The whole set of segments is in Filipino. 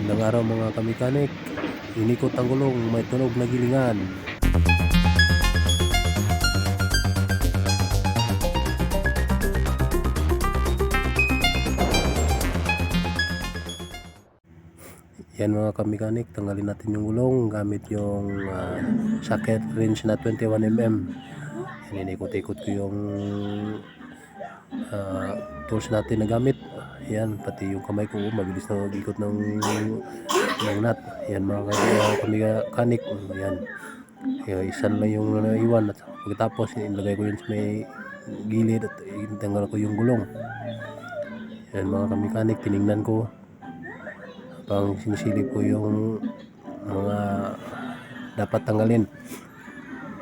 Magandang araw mga kamekanik. Inikot ang gulong, may tunog na gilingan. Yan mga kamekanik, tanggalin natin yung gulong gamit yung socket wrench na 21mm. Yan, inikot-ikot ko yung tools natin na gamit. Yan, pati yung kamay ko mabilis na mag-ikot ng nut. Yan mga kamekanik. Yan, isa lang yung naiwan at pagkatapos ilagay ko yun sa may gilid at itanggal ko yung gulong. Yan mga kamekanik, tinignan ko pang sinisilip ko yung mga dapat tanggalin.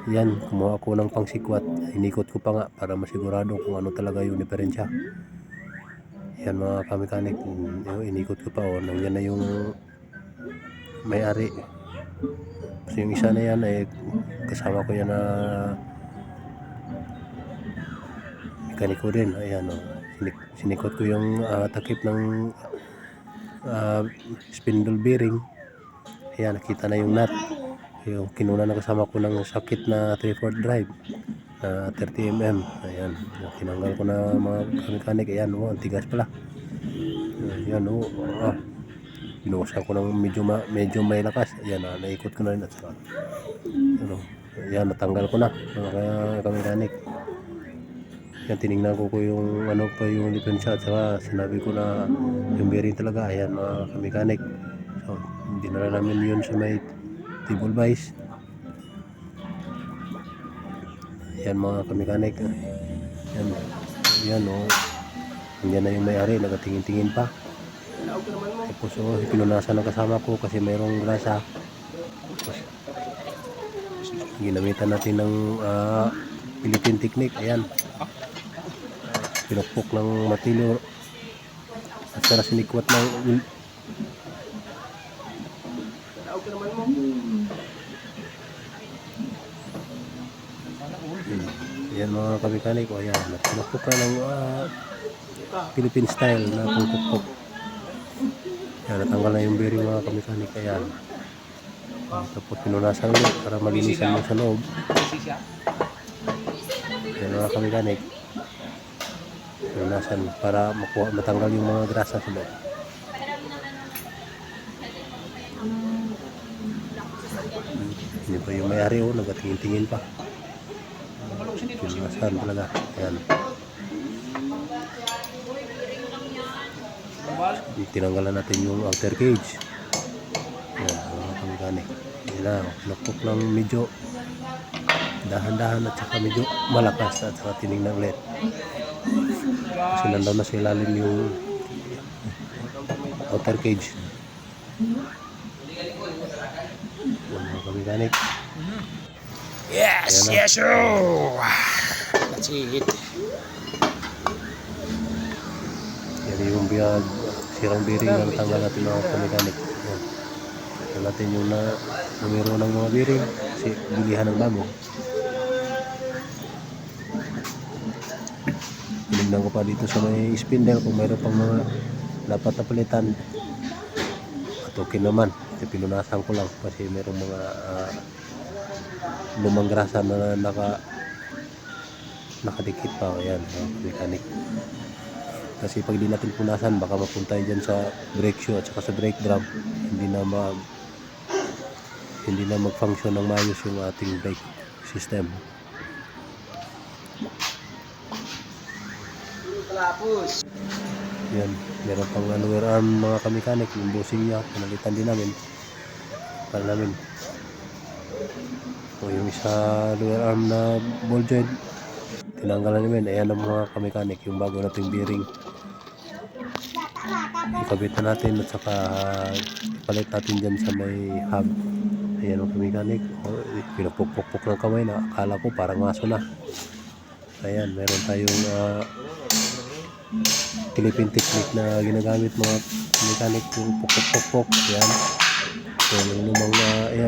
Yan, kumuha ko ng pangsikwat, inikot ko pa nga para masigurado kung ano talaga yung diferensya. Yan mga kamekanik, inikot ko pa yan na yung may-ari. So yung isa na yan ay kasama ko yan na mekaniko din. Ayan, sinikot ko yung takip ng spindle bearing. Ayan, nakita na yung nut. Yung kinuna na kasama ko ng socket na 3/4 drive na 30mm. Ayan, tinanggal ko na mga kamekanik. Ayan, ang tigas pala. Ayan, binuhusan ko ng medyo may lakas. Ayan, naikot ko na rin at saka ayan, natanggal ko na mga kamekanik. Yan, tinignan ko yung ano pa yung diferensya at saka sinabi ko na yung bearing talaga. Ayan mga kamekanik, so dinala namin yun sa may table vise. Yan mga kamekanik, yan yan na yung may-ari, nagatingin-tingin pa. Tapos pinunasan ng kasama ko kasi mayroong grasa. Tapos ginamitan natin ng Philippine technique. Ayan, pinukpok ng matilyo at saka sinikwat ng yan mga kamekanik. Ayan, pinukpok na ng Philippine style na pungkukpok. Ayan, natanggal na yung bearing mga kamekanik. Ayan, tapos pinunasan ulit para malinisan mo sa loob. Ayan mga kamekanik, pinunasan para matanggal yung mga grasa sa loob. Hindi pa yung may-ari, nagatingin-tingin pa. Pinunasan talaga. Ayan, tinanggalan natin yung outer cage. Ayan mga kamekanik. Ayan na, pinukpok ng medyo dahan-dahan at saka medyo malakas at saka tinignan ulit kasi nandaw na sa ilalim yung outer cage. Ayan mga kamekanik. Yes, yes, sir. That's it. Yan yung sirang bearing na natanggal natin mga kamekanik. Yan natin yung numero ng mga bearing kasi bilihan ng bago. Tinignan ko pa dito sa may spindle kung mayroon pang mga dapat na palitan at okay naman. Pinunasan ko lang kasi mayroong mga lumang grasa na nakadikit pa. Ayan mga kamekanik, kasi pag di natin punasan baka mapunta dyan sa brake shoe at saka sa brake drum, hindi na mag-function ng maayos yung ating brake system. Yan, meron pang lower arm mga kamekanik, yung bushing niya pinalitan din namin para namin. O yung isa lower arm na ball joint tinanggalan namin. Ayan ang mga kamekanik, yung bago nating bearing ikabit na natin at saka ipalit natin dyan sa may hub. Ayan ang kamekanik, pinapukpok ng kamay na akala ko parang aso na. Ayan, meron tayong Philippine technique na ginagamit mga mechanic, yung pukpok. Yan, so yung lumang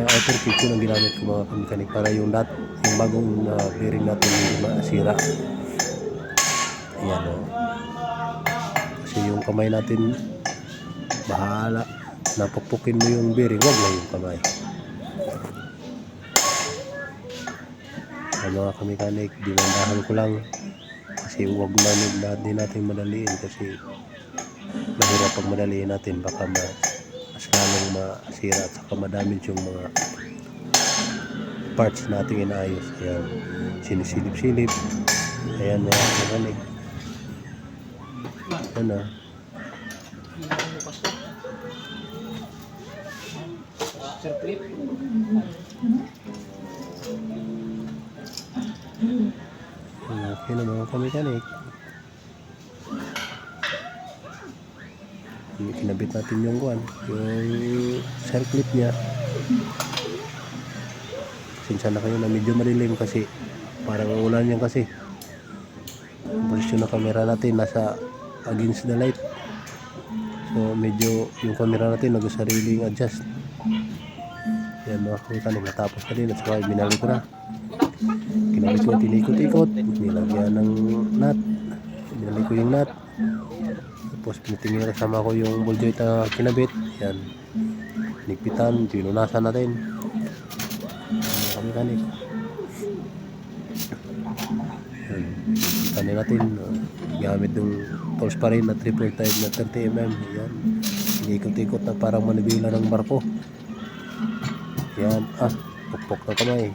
outer cage yun ang ginamit ko mga mechanic para yung bagong bearing natin hindi masira. Ayan kasi yung kamay natin bahala napukpukin mo yung bearing, wag lang yung kamay. Mga kamekanik, dinandahan ko lang kasi wag na din natin madaliin kasi mahirap pag madaliin natin, baka mas lalong masira at saka madamage yung mga parts nating inaayos. Ayan, sinisilip-silip. Ayan mga kamekanik. Ayan na. Circlip. Okay na mga kamekanik. Kinabit natin yung circlip niya. Sinsya na kayo na medyo madilim kasi parang ulan yan kasi. Ang posisyon ng camera natin nasa against the light. So medyo yung camera natin nag-sariling adjust. Yan mga kamekanik, natapos na din at saka binalik ko na. Kinabit ko, tinikot-ikot, nilagyan ng nut, binalik ko yung nut, tapos pinitingin na kasama ko yung ball joint na kinabit. Yan, nigpitan, pinunasan natin mga kamekanik. Yan, nigpitan din natin gamit yung tools pa rin na 3.5 na 30mm. Yan, inikot-ikot na parang manibila ng barko. Yan, pukpok na kamay.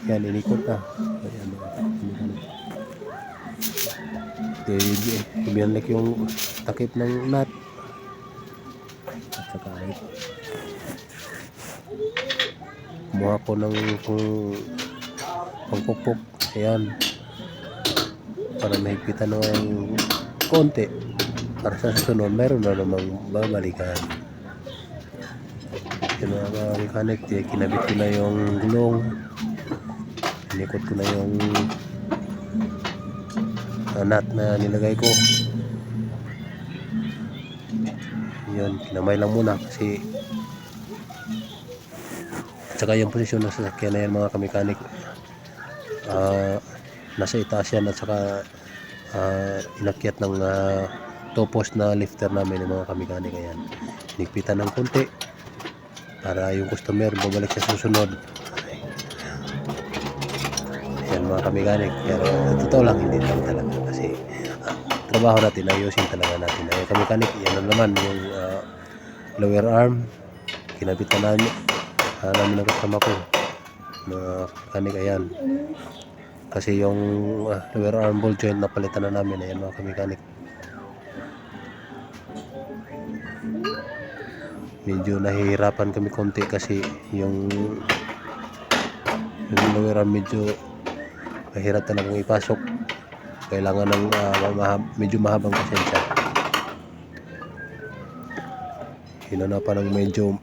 Yan, inikot na. Ayan, ibinalik yung takip ng nut at saka kumuha ko ng pangpukpok. Ayan, para mahigpitan ng konti para sa susunod meron na namang babalikan. Yun mga mechanic, kinabit ko na yung gulong, inikot ko na yung nut na nilagay ko. Yun, kinamay lang muna kasi at saka yung posisyon ng sasakyan na yan mga kamekanik, nasa itaas yan at saka inakyat ng topos na lifter namin ng mga kamekanik. Ayan, nigpitan ng konti para yung customer babalik sa susunod. Yan mga kamekanik, pero totoo lang hindi lang talaga kasi trabaho natin, ayusin talaga natin. Ay kamekanik, yan na naman yung lower arm, kinabit na namin ng kasama ko mga kamekanik. Ayan, kasi yung lower arm ball joint napalitan na namin. Ayan mga kamekanik, medyo nahihirapan kami konti kasi yung lower arm medyo mahirap talagang ipasok, kailangan ng medyo mahabang pasensya. Hinanapan ng medyo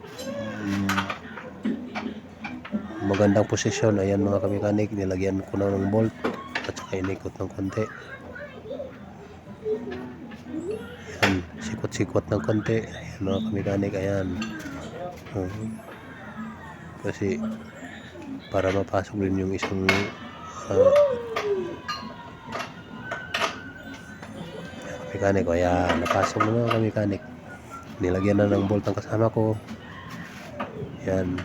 magandang posisyon. Ayan mga kamekanik, nilagyan ko na ng bolt at saka inikot ng konti. Ayan, sikot-sikot ng konti. Ayan mga kamekanik. Ayan, kasi para mapasok din yung isang mekanik. Ayan, napasok na mga kamekanik, nilagyan na ng bolt ang kasama ko. Yan,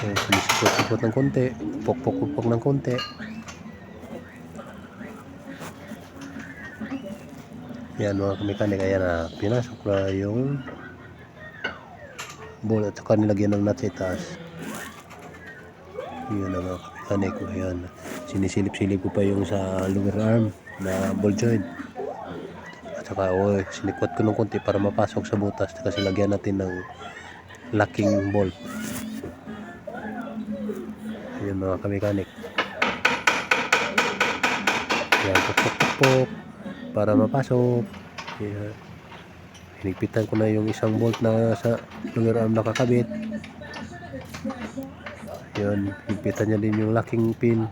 sinisikot-sikot ng konti, pupok-pupok ng konti. Yan mga kamekanik. Ayan na, pinasok na yung bolt at saka nilagyan ng nut sa itaas. Yun na mga kamekanik. Ayan, sinisilip-silip ko pa yung sa lower arm na ball joint at saka sinikot ko ng konti para mapasok sa butas kasi lagyan natin ng locking bolt. Ayan mga kamekanik. Ayan, pukpok para mapasok. Ayan, hinigpitan ko na yung isang bolt na sa lower arm nakakabit. Yun, higpitan niya din yung locking pin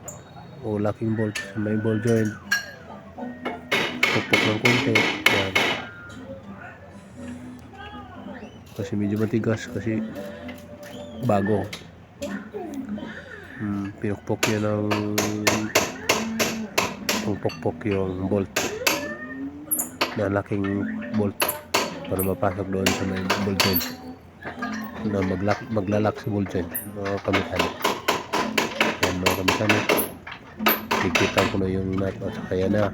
o locking bolt sa may ball joint. Pukpok ng konti. Yan, kasi medyo matigas kasi bago. Pinukpok niya ng pukpok yung bolt na locking bolt. para mapasok doon sa may ball joint na maglalak sa ball joint mga kamekanik. Yan mga kamekanik, higpitan ko na yung nut at saka yan na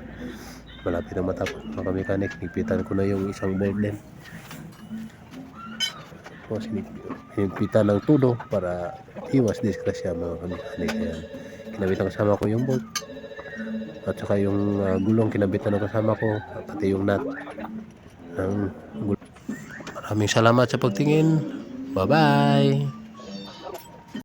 malapit na matapos mga kamekanik. Higpitan ko na yung isang bolt din, tapos hinigpitan ng todo para iwas disgrasya mga kamekanik. Yan, kinabit na kasama ko yung bolt at saka yung gulong kinabit na kasama ko, pati yung nut ng gulong. Maraming salamat sa pagtingin. Bye bye.